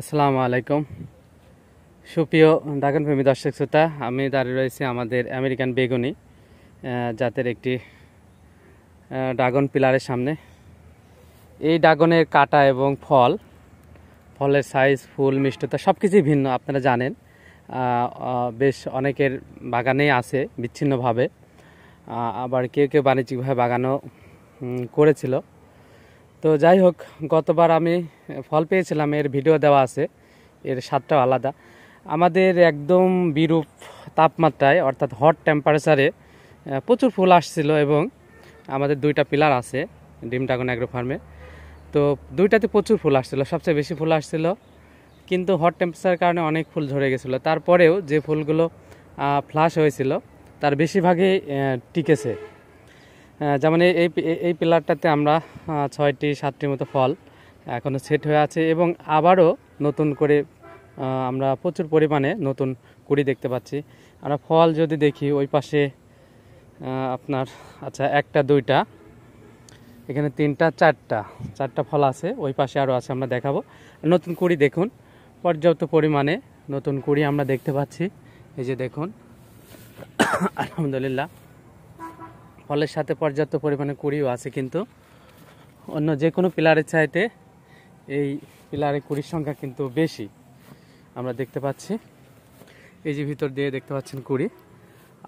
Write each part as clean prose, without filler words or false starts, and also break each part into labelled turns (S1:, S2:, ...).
S1: আসসালামু আলাইকুম সুপ্রিয় ড্রাগন প্রেমী দর্শক শ্রোতা, আমি দাঁড়িয়ে রয়েছি আমাদের আমেরিকান বেগুনি জাতের একটি ড্রাগন পিলারের সামনে। এই ড্রাগনের কাঁটা এবং ফলের সাইজ, ফুল, মিষ্টতা সব কিছুই ভিন্ন, আপনারা জানেন। বেশ অনেকের বাগানেই আছে বিচ্ছিন্নভাবে, আবার কেউ কেউ বাণিজ্যিকভাবে বাগানও করেছিল। তো যাই হোক, গতবার আমি ফল পেয়েছিলাম, এর ভিডিও দেওয়া আছে, এর স্বাদটাও আলাদা। আমাদের একদম বিরূপ তাপমাত্রায় অর্থাৎ হট টেম্পারেচারে প্রচুর ফুল আসছিল এবং আমাদের দুইটা পিলার আছে ড্রিম ড্রাগন অ্যাগ্রো ফার্মে। তো দুইটাতে প্রচুর ফুল আসছিল, সবচেয়ে বেশি ফুল আসছিল, কিন্তু হট টেম্পারেচারের কারণে অনেক ফুল ঝরে গেছিলো। তারপরেও যে ফুলগুলো ফ্লাশ হয়েছিল তার বেশিরভাগই টিকেছে। যেমন এই পিলারটাতে আমরা 6-7টির মতো ফল এখনও সেট হয়ে আছে এবং আবারও নতুন করে আমরা প্রচুর পরিমাণে নতুন কুড়ি দেখতে পাচ্ছি। আমরা ফল যদি দেখি, ওই পাশে আপনার একটা দুইটা, এখানে তিনটা চারটা ফল আছে, ওই পাশে আরও আছে, আমরা দেখাবো। নতুন কুড়ি দেখুন, পর্যাপ্ত পরিমাণে নতুন কুড়ি আমরা দেখতে পাচ্ছি। এই যে দেখুন, আলহামদুলিল্লাহ, ফলের সাথে পর্যাপ্ত পরিমাণে কুড়িও আছে, কিন্তু অন্য যে কোনো পিলারের চাইতে এই পিলারে কুড়ির সংখ্যা কিন্তু বেশি আমরা দেখতে পাচ্ছি। এই যে ভিতর দিয়ে দেখতে পাচ্ছেন কুড়ি,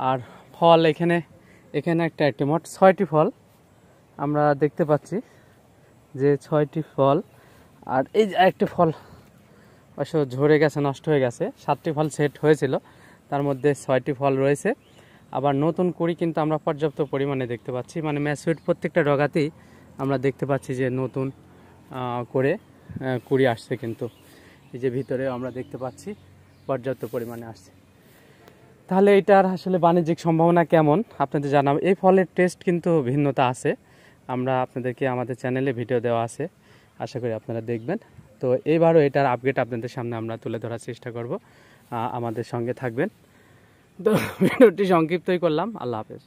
S1: আর ফল এখানে একটি মোট 6টি ফল আমরা দেখতে পাচ্ছি, যে 6টি ফল। আর এই যে একটি ফল অবশ্য ঝরে গেছে, নষ্ট হয়ে গেছে। 7টি ফল সেট হয়েছিল, তার মধ্যে 6টি ফল রয়েছে। আবার নতুন কুড়ি কিন্তু আমরা পর্যাপ্ত পরিমাণে দেখতে পাচ্ছি, মানে ম্যাচুইড প্রত্যেকটা ডগাতেই আমরা দেখতে পাচ্ছি যে নতুন করে কুড়ি আসছে। কিন্তু এই যে ভিতরে আমরা দেখতে পাচ্ছি পর্যাপ্ত পরিমাণে আসছে। তাহলে এটার আসলে বাণিজ্যিক সম্ভাবনা কেমন আপনাদের জানাবো। এই ফলের টেস্ট কিন্তু ভিন্নতা আছে, আমরা আপনাদেরকে আমাদের চ্যানেলে ভিডিও দেওয়া আছে, আশা করি আপনারা দেখবেন। তো এইবারও এটার আপডেট আপনাদের সামনে আমরা তুলে ধরার চেষ্টা করব, আমাদের সঙ্গে থাকবেন। তো ভিডিওটি সংক্ষিপ্তই করলাম। আল্লাহ হাফেজ।